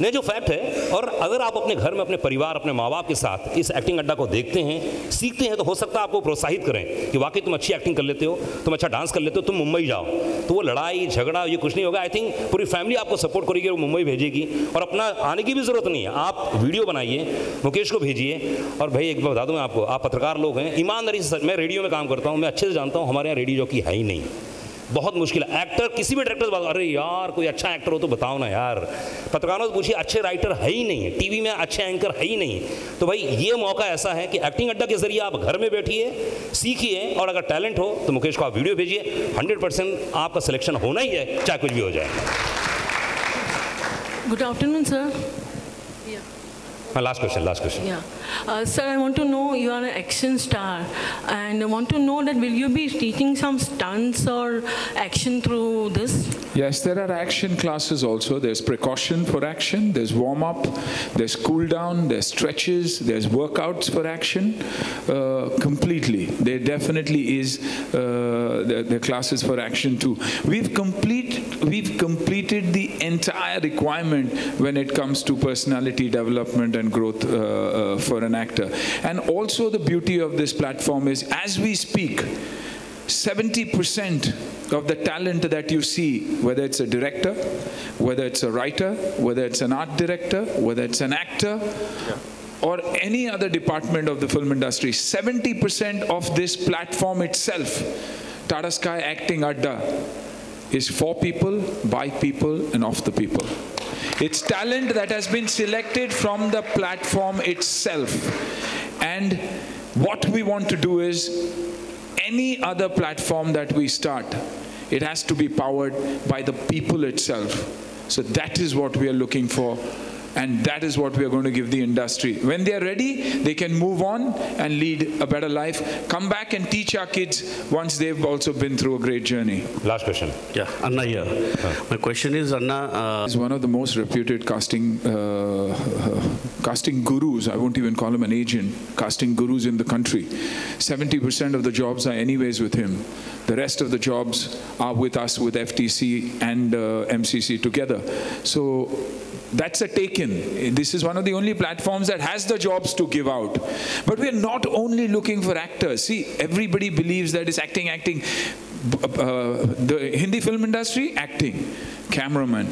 नहीं, जो फैक्ट है. और अगर आप अपने घर में अपने परिवार, अपने माँ बाप के साथ इस एक्टिंग अड्डा को देखते हैं, सीखते हैं, तो हो सकता है आपको प्रोत्साहित करें कि वाकई तुम अच्छी एक्टिंग कर लेते हो, तुम अच्छा डांस कर लेते हो, तुम मुंबई जाओ. तो वो लड़ाई झगड़ा ये कुछ नहीं होगा. आई थिंक पूरी फैमिली आपको सपोर्ट करेगी, वो मुंबई भेजेगी, और अपना आने की भी ज़रूरत नहीं है. आप वीडियो बनाइए, मुकेश को भेजिए. और भाई एक बार बता दूँ मैं आपको, आप पत्रकार लोग हैं, ईमानदारी से, मैं रेडियो में काम करता हूँ, मैं अच्छे से जानता हूँ हमारे यहाँ रेडियो जॉकी है ही नहीं. बहुत मुश्किल है। एक्टर किसी भी डायरेक्टर से बात, अरे यार कोई अच्छा एक्टर हो तो बताओ ना यार। पत्रकारों से पूछिए, अच्छे राइटर है ही नहीं है, टीवी में अच्छे एंकर है ही नहीं। तो भाई ये मौका ऐसा है कि एक्टिंग अड्डा के जरिए आप घर में बैठिए, सीखिए, और अगर टैलेंट हो तो मुकेश को आप वीडियो भेजिए, 100% आपका सिलेक्शन होना ही है, चाहे कुछ भी हो जाए। Good afternoon, sir. Last question. Yeah. Sir, I want to know, you are an action star, and I want to know that will you be teaching some stunts or action through this? Yes, there are action classes also. There's precaution for action, there's warm-up, there's cool-down, there's stretches, there's workouts for action. Completely. There definitely is the classes for action too. We've completed the entire requirement when it comes to personality development and growth for an actor. And also the beauty of this platform is, as we speak, 70% of the talent that you see, whether it's a director, whether it's a writer, whether it's an art director, whether it's an actor, or any other department of the film industry, 70% of this platform itself, Tata Sky Acting Adda, is for people, by people, and of the people. It's talent that has been selected from the platform itself. And what we want to do is, any other platform that we start, it has to be powered by the people itself. So that is what we are looking for. And that is what we are going to give the industry. When they are ready, they can move on and lead a better life. Come back and teach our kids once they've also been through a great journey. Last question. Yeah, Anna here. My question is, Anna... is one of the most reputed casting gurus. I won't even call him an agent. Casting gurus in the country. 70% of the jobs are anyways with him. The rest of the jobs are with us, with FTC and MCC together. So that's a take-in. This is one of the only platforms that has the jobs to give out. But we are not only looking for actors. See, everybody believes that it's acting. The Hindi film industry, acting. Cameraman,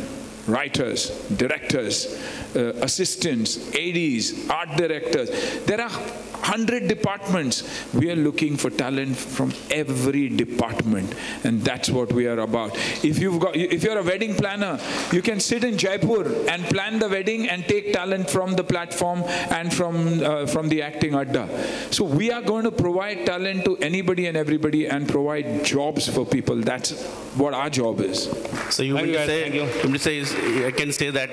writers, directors, assistants, ADs, art directors. There are 100 departments. We are looking for talent from every department, and that's what we are about. If you're a wedding planner, you can sit in Jaipur and plan the wedding and take talent from the platform and from the acting adda. So we are going to provide talent to anybody and everybody and provide jobs for people. That's what our job is. So you will say, I can say that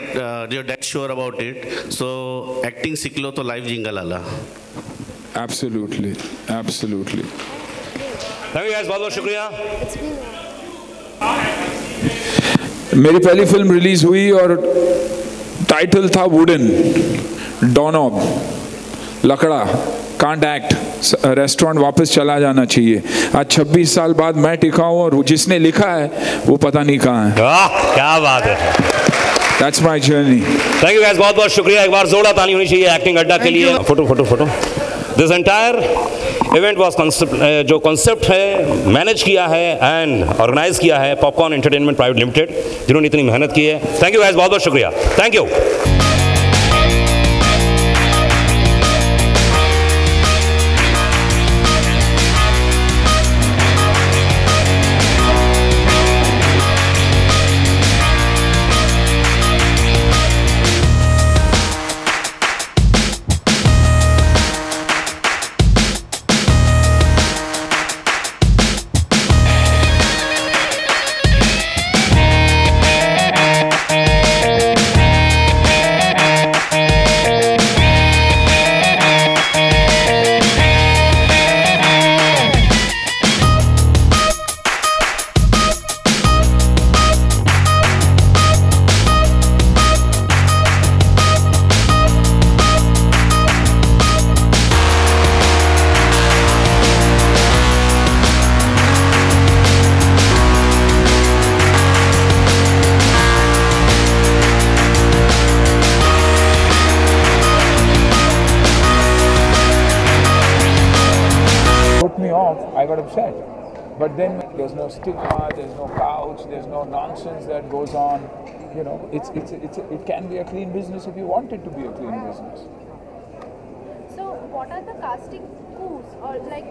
you're that sure about it. So acting सीख लो तो live jingle आला. Absolutely, absolutely. Thank you guys, बहुत शुक्रिया. मेरी पहली फिल्म रिलीज हुई और टाइटल था वुडन, डॉनॉब, लकड़ा, कांट एक्ट, रेस्टोरेंट वापस चला जाना चाहिए. आज 26 साल बाद मैं टिका हूँ और जिसने लिखा है वो पता नहीं कहाँ है. क्या बात है. That's my journey. Thank you guys, बहुत शुक्रिया. एक बार जोड़ा ताली होनी चाहिए एक्टिंग अड्डा के लिए. Photo. This entire event was जो concept है मैनेज किया है एंड ऑर्गेनाइज किया है पॉपकॉर्न एंटरटेनमेंट प्राइवेट लिमिटेड, जिन्होंने इतनी मेहनत की है. थैंक यू गाइस, बहुत शुक्रिया. Thank you. But then there's no stigma, there's no couch, there's no nonsense that goes on. You know, it can be a clean business if you want it to be a clean business. So what are the casting coups or like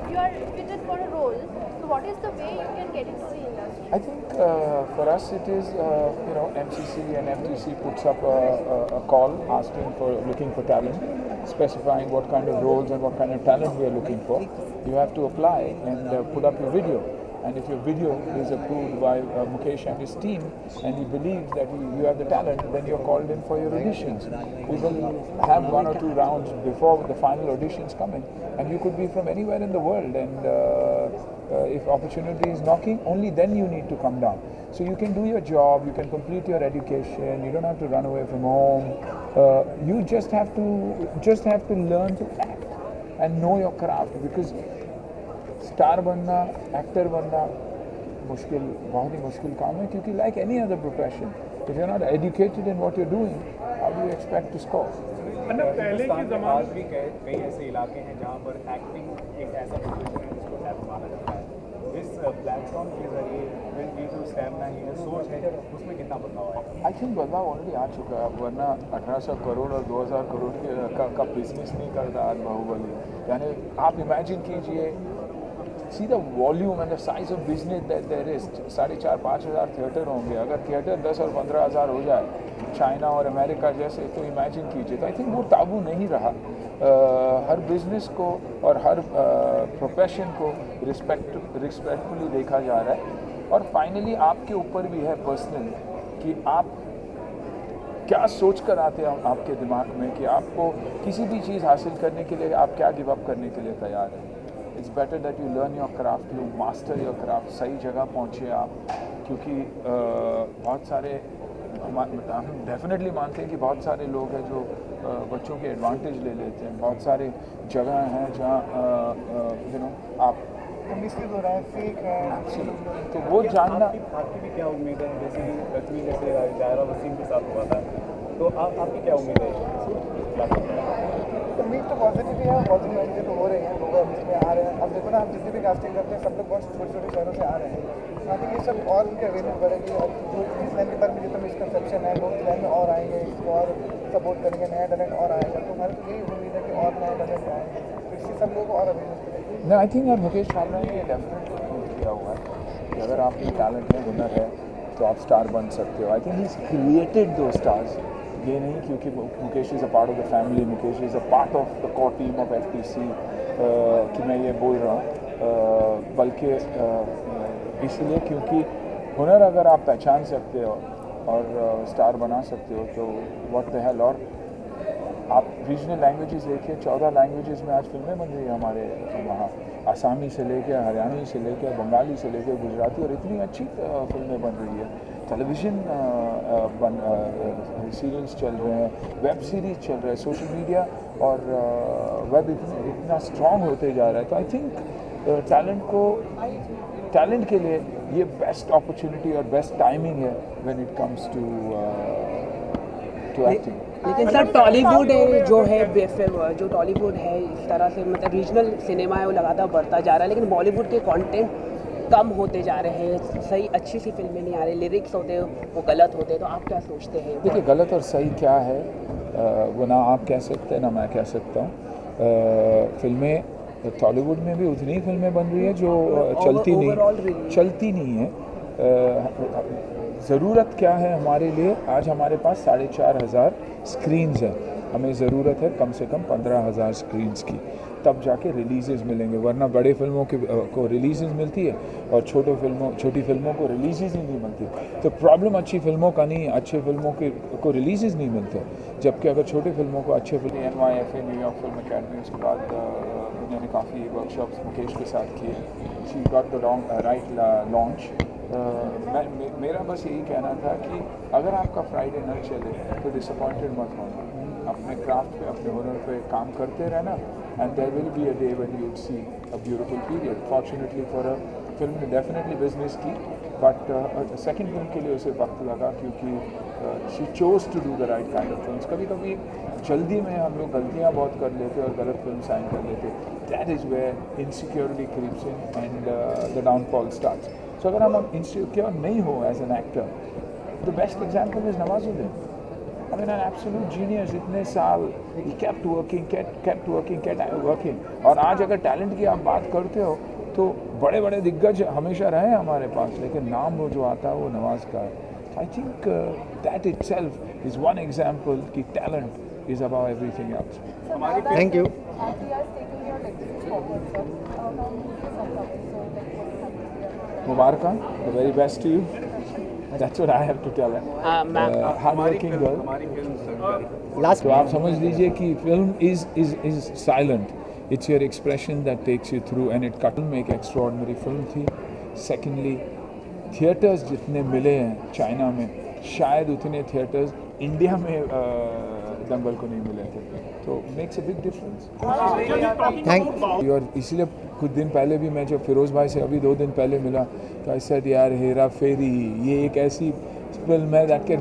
if you are fitted for a role, so what is the way you can get into the industry? I think for us it is, MCC and FTC puts up a call looking for talent, specifying what kind of roles and what kind of talent we are looking for. You have to apply and put up your video. And if your video is approved by Mukesh and his team, and he believes that you have the talent, then you're called in for your auditions. We will have 1 or 2 rounds before the final auditions come in, and you could be from anywhere in the world. And if opportunity is knocking, only then you need to come down. So you can do your job, you can complete your education. You don't have to run away from home. You just have to learn to act and know your craft, because star बनना, एक्टर बनना बहुत ही मुश्किल काम है, क्योंकि like any other profession, if you are not educated in what you are doing, how do you expect to score? पहले के ज़माने में भी कई ऐसे इलाके हैं जहाँ पर एक्टिंग एक ऐसा प्रोफेशन है जिसको टैब माना जाता है। इस प्लेटफॉर्म के जरिए ये जो स्टैमिना है, सोच है, उसमें कितना बदलाव है? आई थिंक बदलाव ऑलरेडी आ चुका है, वरना 1800 करोड़ और 2000 करोड़ का बिजनेस नहीं करता आज बाहुबली। यानी आप इमेजिन कीजिए, see the volume and the size of business that there is. 4,500-5,000 theatre होंगे। अगर थिएटर 10 और 15,000 हो जाए चाइना और अमेरिका जैसे, तो इमेजिन कीजिए। तो आई थिंक वो ताबू नहीं रहा। हर बिजनेस को और हर प्रोफेशन को रिस्पेक्टफुली देखा जा रहा है। और फाइनली आपके ऊपर भी है पर्सनल कि आप क्या सोच कर आते हैं आपके दिमाग में, कि आपको किसी भी चीज़ हासिल करने के लिए आप क्या गिव अप करने के लिए तैयार हैं। It's better that you learn your craft, you master your craft, सही जगह पहुँचे आप। क्योंकि बहुत सारे हम डेफिनेटली मानते हैं कि बहुत सारे लोग हैं जो बच्चों के एडवांटेज ले लेते हैं। बहुत सारे जगह हैं जहाँ आप मिसलीड हो रहा है, फेक है, तो वो जानना। आपकी भी क्या उम्मीद है? जैसे जायरा वसीम के साथ हुआ था, तो आपकी क्या उम्मीद है? उम्मीद तो पॉजिटिव ही है, पॉजिटिव उम्मीदें तो हो रही हैं, लोग इसमें आ रहे हैं। अब देखो ना, हम जितने भी कास्टिंग करते हैं सब लोग बहुत छोटे-छोटे शहरों से आ रहे हैं। आई थिंक ये सब और उनके अवेयरनेस बढ़ेगी, और जो इस लाइन के बारे में जितना मिसकंसेप्शन है, लोग इस लाइन में और आएंगे, इसको और सपोर्ट करेंगे, नया टैलेंट और आएगा। तो हमारी तो यही उम्मीद है कि और नया टैलेंट आएंगे, तो इससे सब लोगों को और अवेयरनेस मिलेगी। नहीं, आई थिंक यार मुकेश छाबड़ा ने ये डेफिनेटली प्रूव किया हुआ है कि अगर आप में टैलेंट है, हुनर है, तो आप स्टार बन सकते हो। I think he is created दो स्टार्स। ये नहीं क्योंकि Mukesh is a part of the family, Mukesh is a part of the core team of FTC कि मैं ये बोल रहा हूँ, बल्कि इसलिए क्योंकि हुनर अगर आप पहचान सकते हो और स्टार बना सकते हो, तो व्हाट द हेल। और आप रीजनल लैंग्वेजेस देखिए, 14 लैंग्वेजेस में आज फिल्में बन रही है हमारे वहाँ, आसामी से लेके, हरियाणी से लेके, बंगाली से लेके, गुजराती, और इतनी अच्छी फिल्में बन रही है। टेलीविज़न सीरियल्स चल रहे हैं, वेब सीरीज़ चल रहा है, सोशल मीडिया और वेब इतना स्ट्रॉन्ग होते जा रहा है। तो आई थिंक टैलेंट के लिए ये बेस्ट अपॉर्चुनिटी और बेस्ट टाइमिंग है when it comes to acting. लेकिन सर टॉलीवुड जो है जो टॉलीवुड है इस तरह से, मतलब रीजनल सिनेमा है वो लगातार बढ़ता जा रहा है, लेकिन बॉलीवुड के कंटेंट कम होते जा रहे हैं, सही अच्छी सी फिल्में नहीं आ रही, लिरिक्स होते हैं वो गलत होते हैं। तो आप क्या सोचते हैं? देखिए, गलत और सही क्या है वो ना आप कह सकते हैं ना मैं कह सकता हूँ। फिल्में टॉलीवुड में भी उतनी फिल्में बन रही है जो चलती नहीं है। ज़रूरत क्या है हमारे लिए? आज हमारे पास 4,500 स्क्रीन्स हैं, हमें ज़रूरत है कम से कम 15,000 स्क्रीन्स की, तब जाके रिलीज़ मिलेंगे। वरना बड़े फिल्मों को रिलीज़ मिलती है और छोटी फिल्मों को रिलीज़ ही नहीं मिलती। तो प्रॉब्लम अच्छी फिल्मों का नहीं है, अच्छे फिल्मों को रिलीज़ नहीं मिलते। जबकि अगर छोटी फिल्मों को अच्छे film NYFA New York film academy, उसके बाद मैंने काफ़ी वर्कशॉप्स मुकेश के साथ किए। She got the right launch. मेरा बस यही कहना था कि अगर आपका फ्राइडे न चले तो डिसअपॉइंटेड मत होना, अपने क्राफ्ट पे, अपने हुनर पे काम करते रहना, and there will be a day when you will see a beautiful period. Fortunately for a film ने डेफिनेटली बिजनेस की, बट सेकंड फिल्म के लिए उसे वक्त लगा, क्योंकि she chose to do the right kind of films. कभी कभी जल्दी में हम लोग गलतियाँ बहुत कर लेते और गलत फिल्म साइन कर लेते। That is where insecurity creeps in and the downfall starts. So अगर हम इनसिक्योर नहीं हो as an actor, the best example is Nawazuddin. I mean, an absolute genius. इतने साल he kept working. और आज अगर टैलेंट की आप बात करते हो तो बड़े बड़े दिग्गज हमेशा रहे हैं हमारे पास, लेकिन नाम वो जो आता है वो नवाज का है. I think that itself is one example कि talent is above everything else. Thank you. Mubaraka, the very best to you. That's what I have to tell her. Hardworking girl. तो आप समझ लीजिए कि film is silent. It's your expression that takes you through, and it cut में एक extraordinary film थी. Secondly, थिएटर्स जितने मिले हैं चाइना में, शायद उतने थिएटर्स इंडिया में दंगल को नहीं मिले थे. तो मेक्स अ बिग डिफरेंस. और इसीलिए कुछ दिन पहले भी मैं जब फिरोज भाई से अभी 2 दिन पहले मिला तो आई सेड यार हेरा फेरी ये एक ऐसी फिल्म है that can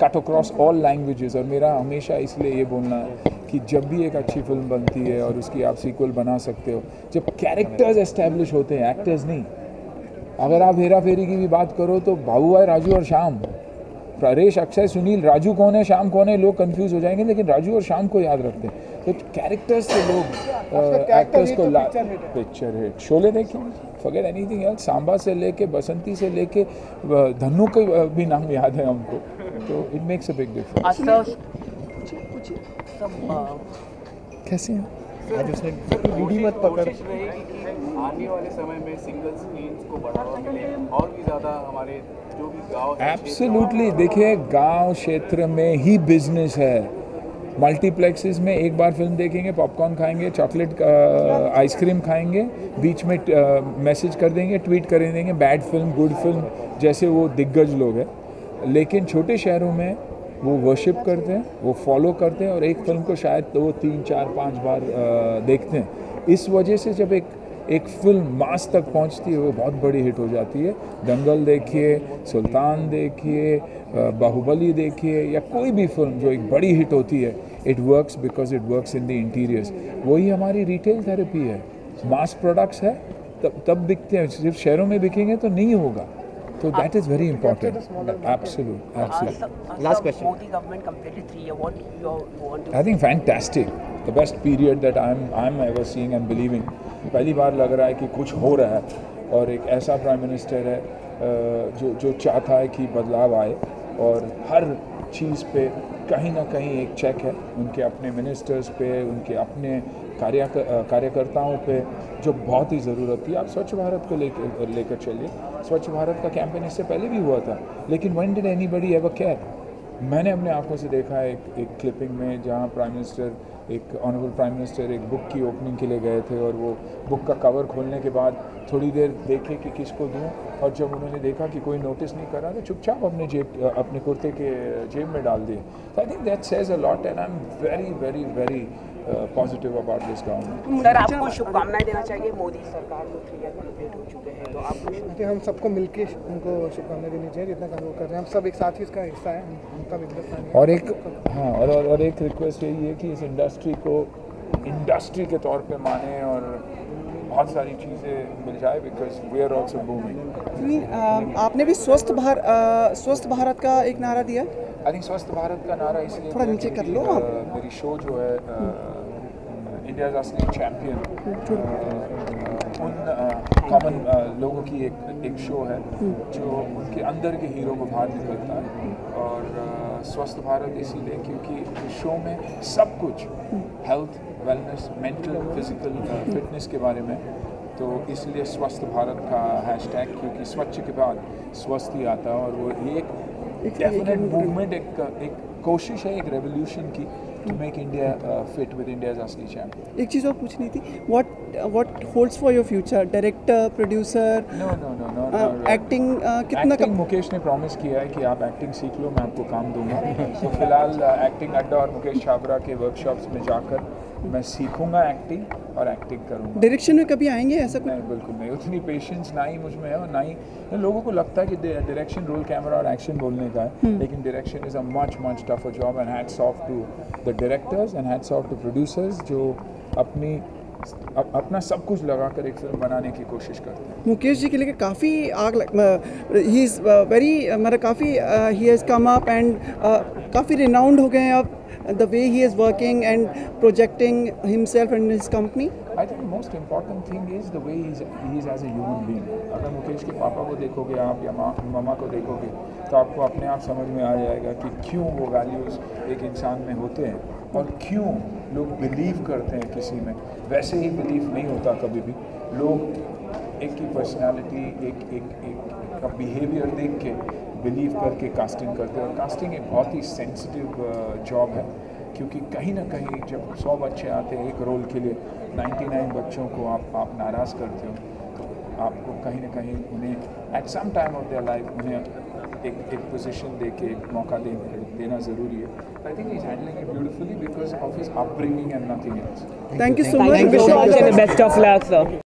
cut across all languages. और मेरा हमेशा इसलिए ये बोलना है कि जब भी एक अच्छी फिल्म बनती है और उसकी आप सीक्वल बना सकते हो, जब कैरेक्टर्स एस्टैब्लिश होते हैं, एक्टर्स नहीं. अगर आप हेरा फेरी की भी बात करो तो बाबू भाई, राजू और श्याम, परेश, अक्षय, सुनील, राजू कौन है, श्याम कौन है, लोग कंफ्यूज हो जाएंगे, लेकिन राजू और श्याम को याद रखते हैं. तो कैरेक्टर्स से लोग एक्टर्स को पिक्चर हिट. शोले देखिए, फॉरगेट एनीथिंग एल्स. सांबा से लेके बसंती से लेके धन्नू के भी नाम याद है हमको. तो it makes a big difference. कैसे हैं आज उसने वीडियो मत पकड़. आने वाले समय में सिंगल स्क्रीन्स को बढ़ावा मिले और भी ज़्यादा हमारे जो भी गांव. एब्सोल्युटली. देखिए गांव क्षेत्र में ही बिजनेस है. मल्टीप्लेक्सेस में एक बार फिल्म देखेंगे, पॉपकॉर्न खाएंगे, चॉकलेट आइसक्रीम खाएंगे, बीच में मैसेज कर देंगे, ट्वीट कर देंगे बैड फिल्म, गुड फिल्म, जैसे वो दिग्गज लोग हैं. लेकिन छोटे शहरों में वो वर्शिप करते हैं, वो फॉलो करते हैं और एक फिल्म को शायद तो वो 3, 4, 5 बार देखते हैं. इस वजह से जब एक फिल्म मास तक पहुंचती है वो बहुत बड़ी हिट हो जाती है. दंगल देखिए, सुल्तान देखिए, बाहुबली देखिए, या कोई भी फिल्म जो एक बड़ी हिट होती है, it works because it works in the interiors. वही हमारी रिटेल थेरेपी है. मास प्रोडक्ट्स है तब बिकते हैं, सिर्फ शहरों में बिकेंगे तो नहीं होगा. So that is very important. Absolutely. Last question. Modi government completed 3 years. What you want to? I think fantastic. The best period that I'm ever seeing and believing. पहली बार लग रहा है कि कुछ हो रहा है और एक ऐसा प्राइम मिनिस्टर है जो चाहता है कि बदलाव आए और हर चीज़ पे कहीं ना कहीं एक चेक है. उनके अपने मिनिस्टर्स पे, उनके अपने कार्यकर्ताओं पे जो बहुत ही ज़रूरत थी. आप स्वच्छ भारत को लेकर चलिए. स्वच्छ भारत का कैंपेन इससे पहले भी हुआ था, लेकिन when did anybody ever care? मैंने अपने आंखों से देखा है एक क्लिपिंग में जहाँ प्राइम मिनिस्टर, एक ऑनरेबल प्राइम मिनिस्टर एक बुक की ओपनिंग के लिए गए थे और वो बुक का कवर खोलने के बाद थोड़ी देर देखे कि किसको दूं, और जब उन्होंने देखा कि कोई नोटिस नहीं कर रहा तो चुपचाप अपने कुर्ते के जेब में डाल दिए. I think that says a lot and I am very very very positive about this government. Sir आपको शुभकामनाएं देना चाहिए. मोदी सरकार को 3 ईयर कंप्लीट हो चुके हैं, तो आप हम सबको मिलके उनको शुभकामनाएं देनी चाहिए जितना काम वो कर रहे हैं. हम सब एक साथ ही इसका हिस्सा है, उनका भी हिस्सा है. और एक रिक्वेस्ट यही है कि इस इंडस्ट्री को इंडस्ट्री के तौर पे माने और बहुत सारी चीज़ें मिल जाए, because we are also booming. आपने भी स्वस्थ भारत का एक नारा दिया. आई थिंक स्वस्थ भारत का नारा इसलिए थोड़ा नीचे कर लो. मेरी शो जो है इंडिया असली चैंपियन, उन कॉमन लोगों की एक शो है जो उनके अंदर के हीरो को बाहर निकलता है. और स्वस्थ भारत इसीलिए क्योंकि शो में सब कुछ health, wellness, mental, physical fitness के बारे में, तो इसलिए स्वस्थ भारत का हैशटैग, क्योंकि स्वच्छ के बाद स्वस्थ ही आता है. और वो एक डेफिनेट मूवमेंट, एक कोशिश है, एक रेवोल्यूशन की to make India fit with India's असली चैंपियन. एक चीज़ और पूछनी थी. What holds for your future? Director, producer? No. Acting कितना? Acting मुकेश ने प्रॉमिस किया है कि आप एक्टिंग सीख लो, मैं आपको काम दूंगा. तो फिलहाल एक्टिंग अड्डा और मुकेश छाबरा के वर्कशॉप्स में जाकर मैं सीखूंगा एक्टिंग और एक्टिंग करूंगा. डायरेक्शन में कभी आएंगे ऐसा कुछ? नहीं, बिल्कुल नहीं. उतनी पेशेंस ना ही मुझ में है और ना ही लोगों को लगता है कि डायरेक्शन रोल कैमरा और एक्शन बोलने का है, लेकिन direction is a much tougher job. And hats off to the directors and hats off to producers जो अपनी अपना सब कुछ लगाकर एक फिल्म बनाने की कोशिश करते हैं। मुकेश जी के लिए काफ़ी आग ही इज़ वेरी मतलब काफ़ी he has come up and काफ़ी रिनाउंड हो गए हैं अब the way he is working and projecting himself and his company? I think the most important thing is the way he is as a human being. अगर मुकेश के पापा को देखोगे आप या मामा को देखोगे तो आपको अपने आप समझ में आ जाएगा कि क्यों वो वैल्यूज़ एक इंसान में होते हैं और क्यों लोग बिलीव करते हैं किसी में। वैसे ही बिलीव नहीं होता कभी भी। लोग एक की पर्सनालिटी एक का बिहेवियर देख के बिलीव करके कास्टिंग करते हैं और कास्टिंग एक बहुत ही सेंसिटिव जॉब है क्योंकि कहीं ना कहीं जब 100 बच्चे आते हैं एक रोल के लिए 99 बच्चों को आप नाराज़ करते हो तो आपको कहीं ना कहीं उन्हें at some time of their life उन्हें एक पोजीशन दे के एक मौका देना ज़रूरी है। I think he is handling it beautifully because of his upbringing and nothing else. Thank you so much. Best of luck sir.